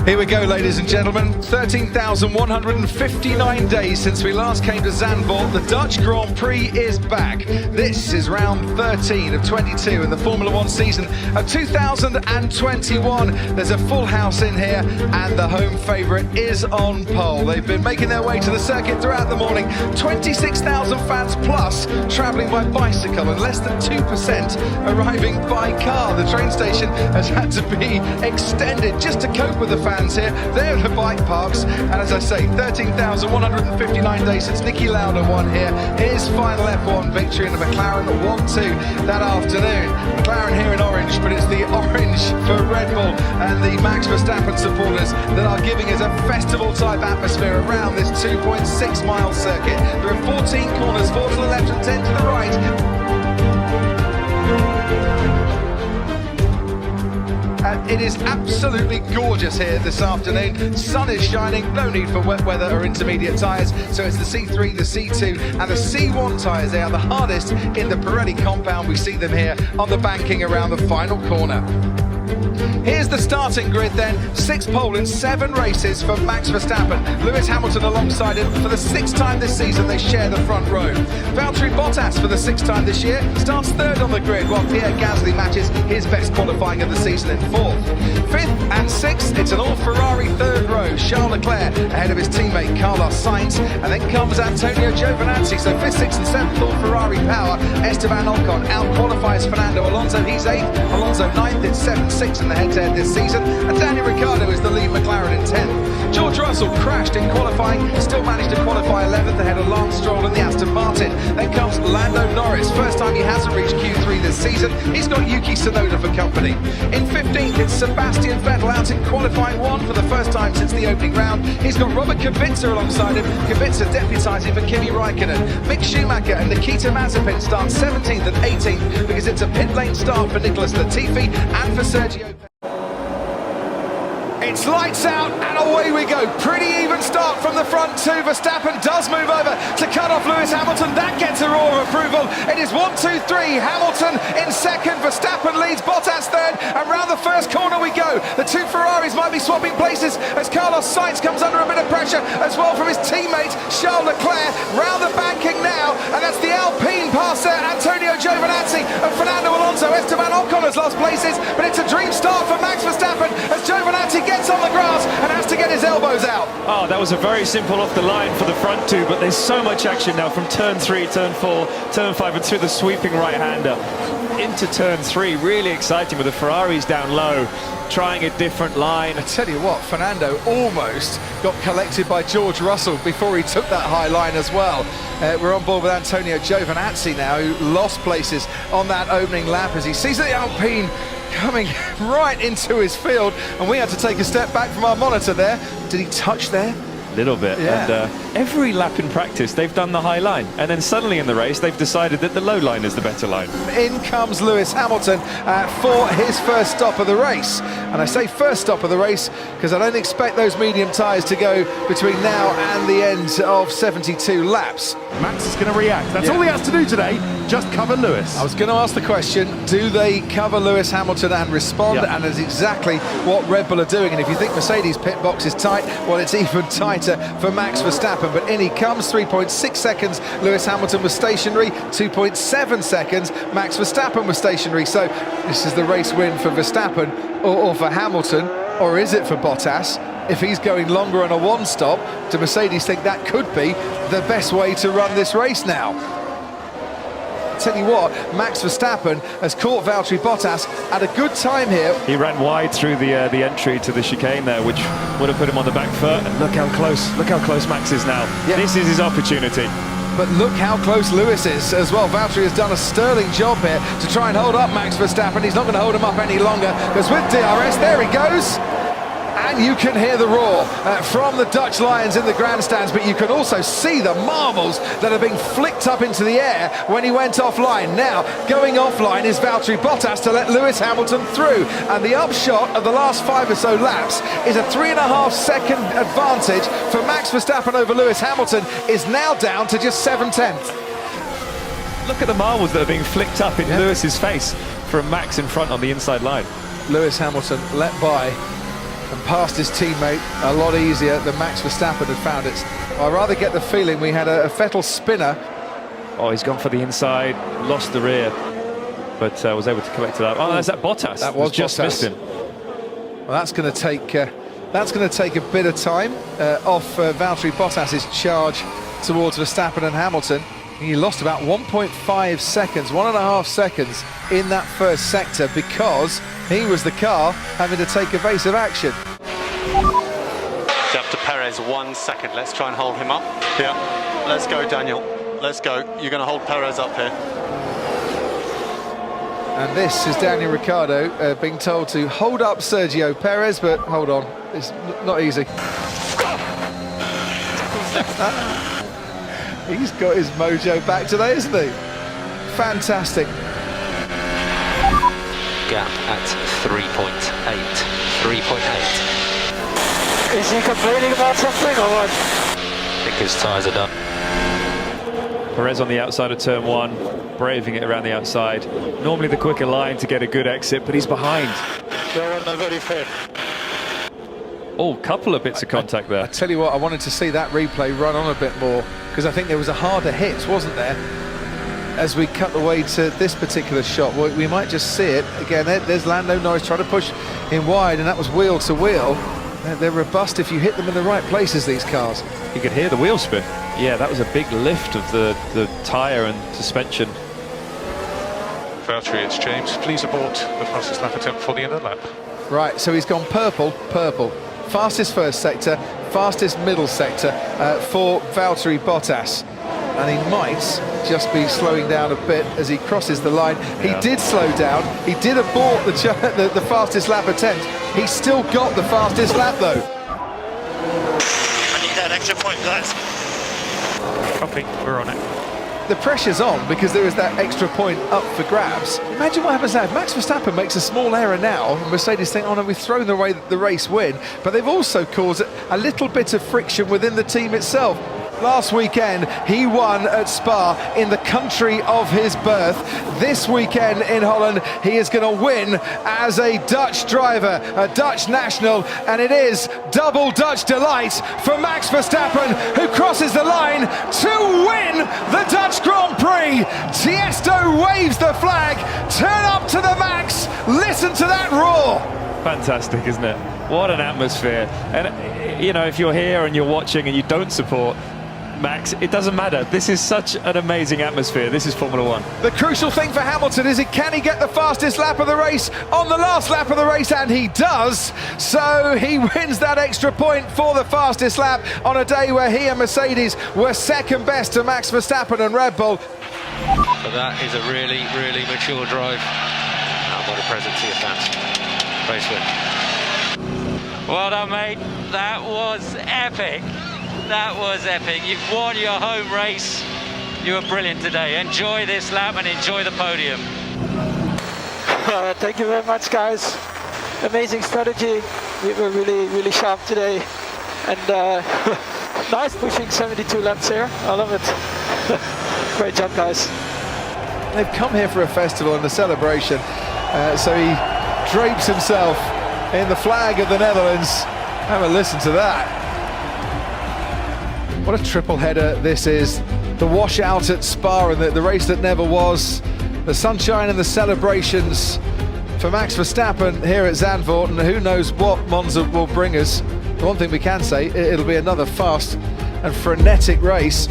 Here we go, ladies and gentlemen. 13,159 days since we last came to Zandvoort. The Dutch Grand Prix is back. This is round 13 of 22 in the Formula One season of 2021. There's a full house in here and the home favourite is on pole. They've been making their way to the circuit throughout the morning. 26,000 fans plus travelling by bicycle and less than 2% arriving by car. The train station has had to be extended just to cope with the fans here. They're the bike parks, and as I say, 13,159 days since Niki Lauda won here. His final F1 victory in the McLaren 1-2 that afternoon. McLaren here in orange, but it's the orange for Red Bull and the Max Verstappen supporters that are giving us a festival-type atmosphere around this 2.6-mile circuit. There are 14 corners, 4 to the left and 10 to the right. It is absolutely gorgeous here this afternoon. Sun is shining, no need for wet weather or intermediate tyres. So it's the C3, the C2 and the C1 tyres. They are the hardest in the Pirelli compound. We see them here on the banking around the final corner. Here's the starting grid then. 6th pole in 7 races for Max Verstappen. Lewis Hamilton alongside him for the 6th time this season. They share the front row. Valtteri Bottas for the 6th time this year starts 3rd on the grid, while Pierre Gasly matches his best qualifying of the season in 4th. 5th and 6th, it's an all-Ferrari 3rd row. Charles Leclerc ahead of his teammate Carlos Sainz, and then comes Antonio Giovinazzi. So 5th, 6th and 7th all-Ferrari power. Esteban Ocon out-qualifies Fernando Alonso. He's 8th. Alonso 9th. It's 7th, 6th in the head-to-head this season, and Daniel Ricciardo is the lead McLaren in 10th. George Russell crashed in qualifying, still managed to qualify 11th ahead of Lance Stroll in the Aston Martin. Then comes Lando Norris, first time he hasn't reached Q3 this season. He's got Yuki Tsunoda for company. In 15th, it's Sebastian Vettel out in qualifying 1 for the first time since the opening round. He's got Robert Kubica alongside him. Kubica deputising for Kimi Raikkonen. Mick Schumacher and Nikita Mazepin start 17th and 18th because it's a pit lane start for Nicholas Latifi and for Sergio. It's lights out and away we go. Pretty even start from the front too. Verstappen does move over to cut off Lewis Hamilton. That gets a roar of approval. It is 1, 2, 3. Hamilton in 2nd. Verstappen leads Bottas 3rd. And round the first corner we go. The 2 Ferraris might be swapping places as Carlos Sainz comes under a bit of pressure as well from his teammate Charles Leclerc. Round the banking now, and that's the Alpine pass there. Antonio Giovinazzi and Fernando Alonso. Esteban Ocon has lost places, but it's a dream start for Max Verstappen as Giovinazzi gets on the grass and has to get his elbows out. Oh, that was a very simple off the line for the front 2, but there's so much action now from turn 3, turn 4, turn 5 and through the sweeping right-hander into turn 3. Really exciting with the Ferraris down low, trying a different line. I tell you what, Fernando almost got collected by George Russell before he took that high line as well. We're on board with Antonio Giovinazzi now, who lost places on that opening lap as he sees the Alpine coming right into his field, and we had to take a step back from our monitor there. Did he touch there? A little bit, yeah. And every lap in practice they've done the high line, and then suddenly in the race they've decided that the low line is the better line. In comes Lewis Hamilton for his first stop of the race, and I say first stop of the race because I don't expect those medium tyres to go between now and the end of 72 laps. Max is going to react. That's all he has to do today, just cover Lewis. I was going to ask the question, do they cover Lewis Hamilton and respond? And that's exactly what Red Bull are doing. And if you think Mercedes pit box is tight, well, it's even tighter for Max Verstappen. But in he comes, 3.6 seconds. Lewis Hamilton was stationary, 2.7 seconds. Max Verstappen was stationary. So this is the race win for Verstappen or for Hamilton, or is it for Bottas? If he's going longer on a one-stop, do Mercedes think that could be the best way to run this race now? Tell you what, Max Verstappen has caught Valtteri Bottas at a good time here. He ran wide through the entry to the chicane there, which would have put him on the back foot. And look how close Max is now. This is his opportunity. But look how close Lewis is as well. Valtteri has done a sterling job here to try and hold up Max Verstappen. He's not going to hold him up any longer, because with DRS, there he goes. And you can hear the roar from the Dutch Lions in the grandstands, but you can also see the marbles that are being flicked up into the air when he went offline. Now, going offline is Valtteri Bottas to let Lewis Hamilton through. And the upshot of the last 5 or so laps is a 3.5 second advantage for Max Verstappen over Lewis Hamilton is now down to just 7/10. Look at the marbles that are being flicked up in Lewis's face from Max in front on the inside line. Lewis Hamilton let by and passed his teammate a lot easier than Max Verstappen had found it. I rather get the feeling we had a Vettel spinner. Oh, he's gone for the inside, lost the rear, but was able to collect it up. Oh, there's that Bottas. That was just Bottas. missed him. Well, that's going to take a bit of time off Valtteri Bottas's charge towards Verstappen and Hamilton. He lost about 1.5 seconds, 1.5 seconds in that first sector because he was the car having to take evasive action. Up to Perez, 1 second. Let's try and hold him up. Yeah, let's go, Daniel. Let's go. You're going to hold Perez up here. And this is Daniel Ricciardo being told to hold up Sergio Perez, but hold on, it's not easy. He's got his mojo back today, isn't he? Fantastic. Gap at 3.8. 3.8. Is he complaining about something or what? I think his tyres are done. Perez on the outside of turn 1, braving it around the outside. Normally the quicker line to get a good exit, but he's behind. They're on the very fair. Oh, couple of bits of contact there. I tell you what, I wanted to see that replay run on a bit more because I think there was a harder hit, wasn't there? As we cut away to this particular shot, we might just see it again. There's Lando Norris trying to push him wide, and that was wheel to wheel. They're robust if you hit them in the right places, these cars. You could hear the wheel spin. Yeah, that was a big lift of the tyre and suspension. Valtteri, it's James. Please abort the fastest lap attempt for the end of the lap. Right, so he's gone purple. Fastest first sector, fastest middle sector for Valtteri Bottas. And he might just be slowing down a bit as he crosses the line. Yeah. He did slow down. He did abort the fastest lap attempt. He still got the fastest lap, though. I need that extra point, guys. Copy, we're on it. The pressure's on because there is that extra point up for grabs. Imagine what happens now if Max Verstappen makes a small error now and Mercedes think, oh no, we've thrown away the race win, but they've also caused a little bit of friction within the team itself. Last weekend, he won at Spa in the country of his birth. This weekend in Holland, he is going to win as a Dutch driver, a Dutch national, and it is double Dutch delight for Max Verstappen, who crosses the line to win the Dutch Grand Prix. Tiesto waves the flag, turn up to the max, listen to that roar. Fantastic, isn't it? What an atmosphere. And, you know, if you're here and you're watching and you don't support Max, it doesn't matter. This is such an amazing atmosphere. This is Formula One. The crucial thing for Hamilton is can he get the fastest lap of the race on the last lap of the race, and he does. So he wins that extra point for the fastest lap on a day where he and Mercedes were second best to Max Verstappen and Red Bull. But that is a really, really mature drive. And what a present to your fans. Race win. Well done, mate. That was epic. That was epic. You've won your home race. You were brilliant today. Enjoy this lap and enjoy the podium. Thank you very much, guys. Amazing strategy. We were really, really sharp today. And nice pushing 72 laps here. I love it. Great job, guys. They've come here for a festival and a celebration. So he drapes himself in the flag of the Netherlands. Have a listen to that. What a triple header this is. The washout at Spa and the race that never was. The sunshine and the celebrations for Max Verstappen here at Zandvoort, and who knows what Monza will bring us. The one thing we can say, it'll be another fast and frenetic race.